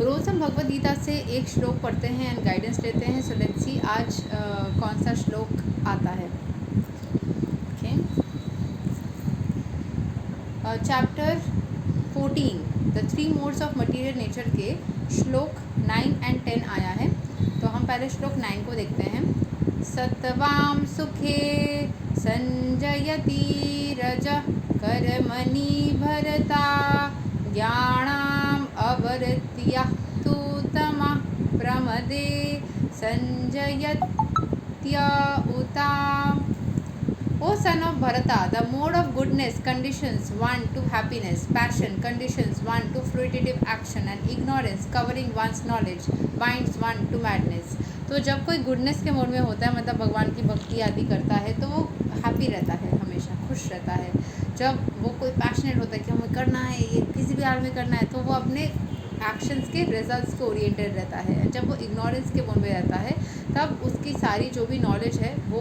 रोज़ हम भगवद गीता से एक श्लोक पढ़ते हैं एंड गाइडेंस लेते हैं. सो लेट्स सी आज कौन सा श्लोक आता है. Okay, chapter 14 the 3 modes of material nature के श्लोक 9 एंड 10 आया है. तो हम पहले श्लोक 9 को देखते हैं. सत्वाम सुखे संजयति रज कर्मणि भरता ज्ञानाम अवृत्या तु तमः प्रमदे संजयत्य उता. O son of Bharata, the mode of goodness conditions one to happiness, passion conditions one to fruitive action, and ignorance covering one's knowledge binds one to madness. तो जब कोई गुडनेस के मोड में होता है, मतलब भगवान की भक्ति आदि करता है, तो वो हैप्पी रहता है, हमेशा खुश रहता है. जब वो कोई पैशनेट होता है कि हमें करना है, ये किसी भी हाल में करना है, तो वो अपने एक्शंस के रिजल्ट्स को ओरिएंटेड रहता है. जब वो इग्नोरेंस के मोड में रहता है, तब उसकी सारी जो भी नॉलेज है वो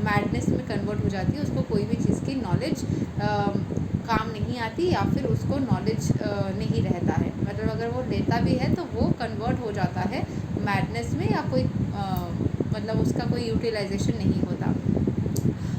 मैडनेस में कन्वर्ट हो जाती है. उसको कोई भी चीज़ की नॉलेज काम नहीं आती, या फिर उसको नॉलेज नहीं रहता है. मतलब अगर वो लेता भी है तो वो कन्वर्ट हो जाता है मैडनेस में, या कोई मतलब उसका कोई यूटिलाइजेशन नहीं होता.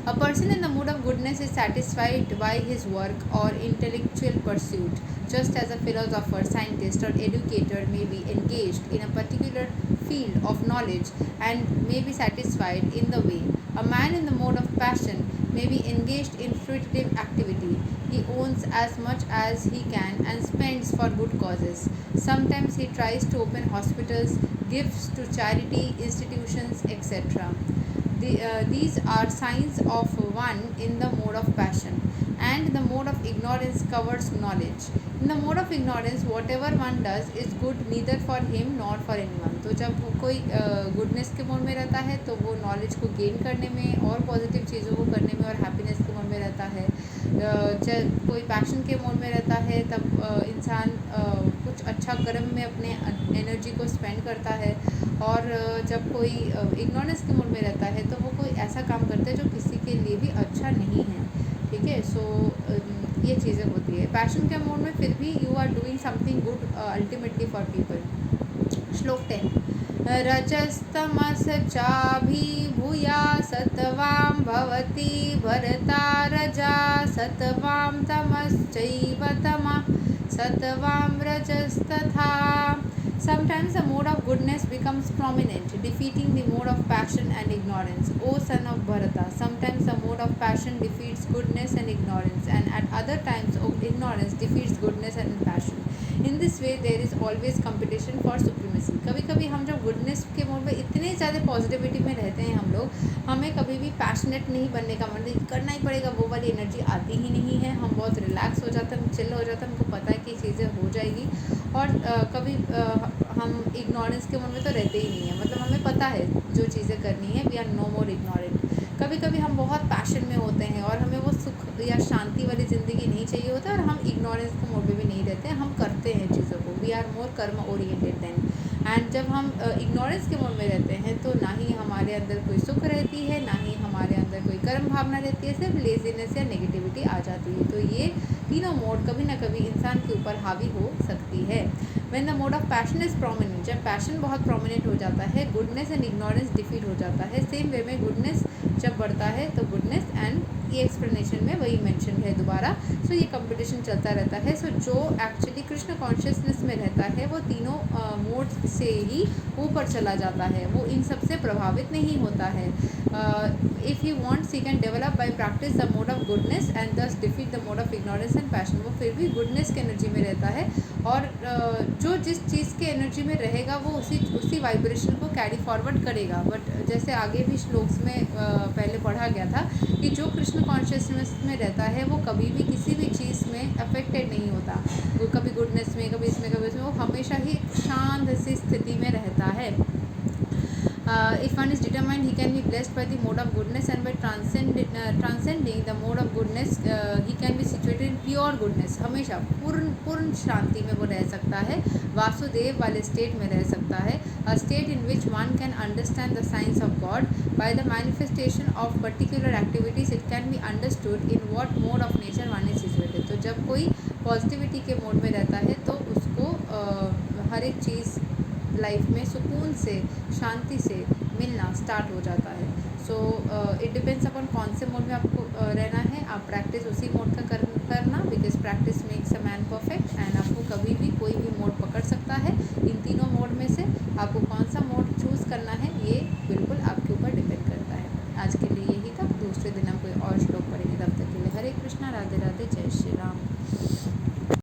A person in the mood of goodness is satisfied by his work or intellectual pursuit, just as a philosopher, scientist, or educator may be engaged in a particular field of knowledge and may be satisfied in the way. A man in the mode of passion may be engaged in fruitive activity. He owns as much as he can and spends for good causes. Sometimes he tries to open hospitals, gives to charity institutions, etc. These are signs of one in the mode of passion, and the mode of ignorance covers knowledge. In the mode of ignorance, whatever one does is good neither for him nor for anyone. तो जब कोई goodness के mode में रहता है तो वो knowledge को गेन करने में और पॉजिटिव चीज़ों को करने में और हैप्पीनेस के मोड में रहता है. जब कोई पैशन के मोड में रहता है तब इंसान कुछ अच्छा कर्म में अपने एनर्जी को स्पेंड करता है. और जब कोई इग्नोरेंस के मोड में रहता है तो वो कोई ऐसा काम करता है जो किसी के लिए भी अच्छा नहीं है. ठीक है, सो ये चीज़ें होती है. पैशन के मोड में फिर भी you are doing something good ultimately for people. श्लोक 10 रजस्तमस चाभिभूया सत्वां भवति भरता रजा सत्वां तमश्चैव तमः सत्वां रजस्तथा. Sometimes the mode of goodness becomes prominent, defeating the mode of passion and ignorance. O son of Bharata, sometimes the mode of passion defeats goodness and ignorance, and at other times ignorance defeats goodness and passion. In this way, there is always competition for supremacy. कभी कभी हम जब goodness के mode में इतने ज़्यादा positivity में रहते हैं हम लोग, हमें कभी भी पैशनेट नहीं बनने का मन, करना ही पड़ेगा, वो वाली एनर्जी आती ही नहीं है. हम बहुत रिलैक्स हो जाते हैं, चिल हो जाते हैं, हमको पता है कि चीज़ें हो जाएगी. और कभी हम इग्नोरेंस के मोड में तो रहते ही नहीं है, मतलब हमें पता है जो चीज़ें करनी है. We are no more ignorant. कभी कभी हम बहुत पैशन में होते हैं और हमें वो सुख या शांति वाली ज़िंदगी नहीं चाहिए होता, और हम इग्नोरेंस के मोड में भी नहीं रहते हैं, हम करते हैं चीज़ों को. वी आर मोर कर्म ओरिएंटेड देन. एंड जब हम इग्नोरेंस के मोड में रहते हैं तो ना ही हमारे अंदर कोई सुख रहती है, ना ही हमारे अंदर कोई कर्म भावना रहती है, सिर्फ लेजीनेस या नेगेटिविटी आ जाती है. तो ये तीनों मोड कभी ना कभी इंसान के ऊपर हावी हो सकती है. When the mode of passion is prominent, जब पैशन बहुत प्रोमिनेंट हो जाता है, गुडनेस एंड इग्नोरेंस डिफीट हो जाता है. सेम वे में गुडनेस जब बढ़ता है तो गुडनेस एंड ये एक्सप्लेनेशन में वही मेंशन है दोबारा. सो ये कंपटीशन चलता रहता है. सो जो एक्चुअली कृष्ण कॉन्शियसनेस में रहता है वो तीनों मोड से ही ऊपर चला जाता है, वो इन सब से प्रभावित नहीं होता है. If he wants he can develop by practice the mode of goodness and thus defeat the mode of ignorance and passion. वो फिर भी गुडनेस के एनर्जी में रहता है, और जो जिस चीज़ के एनर्जी में रहेगा वो उसी वाइब्रेशन को कैरी फॉरवर्ड करेगा. बट जैसे आगे भी श्लोक्स में पहले पढ़ा गया था कि जो कृष्ण कॉन्शियसनेस में रहता है वो कभी भी किसी भी चीज़ में अफेक्टेड नहीं होता. वो कभी गुडनेस में, कभी इसमें, कभी इसमें, वो हमेशा ही शांत सी स्थिति में रहता है. If one is determined, he can be blessed by the mode of goodness, and by transcending the mode of goodness, he can be situated in pure goodness. हमेशा पूर्ण शांति में वो रह सकता है, वासुदेव वाले स्टेट में रह सकता है. A state in which one can understand the signs of God. By the manifestation of particular activities, it can be understood in what mode of nature one is situated. तो जब कोई पॉजिटिविटी के mode में रहता है तो उसको हर एक चीज़ लाइफ में सुकून से, शांति से मिलना स्टार्ट हो जाता है। सो इट डिपेंड्स अपॉन कौन से मोड में आपको रहना है। आप प्रैक्टिस उसी मोड का करना, because practice makes a man perfect. And आपको कभी भी कोई भी मोड पकड़ सकता है। इन तीनों मोड में से आपको कौन सा मोड चूज़ करना है ये बिल्कुल आपके ऊपर डिपेंड करता है। आज के लिए यही तक। दूसरे दिन हम कोई और श्लोक पढ़ेंगे। तब तक के लिए हरे कृष्णा, राधे राधे, जय श्री राम।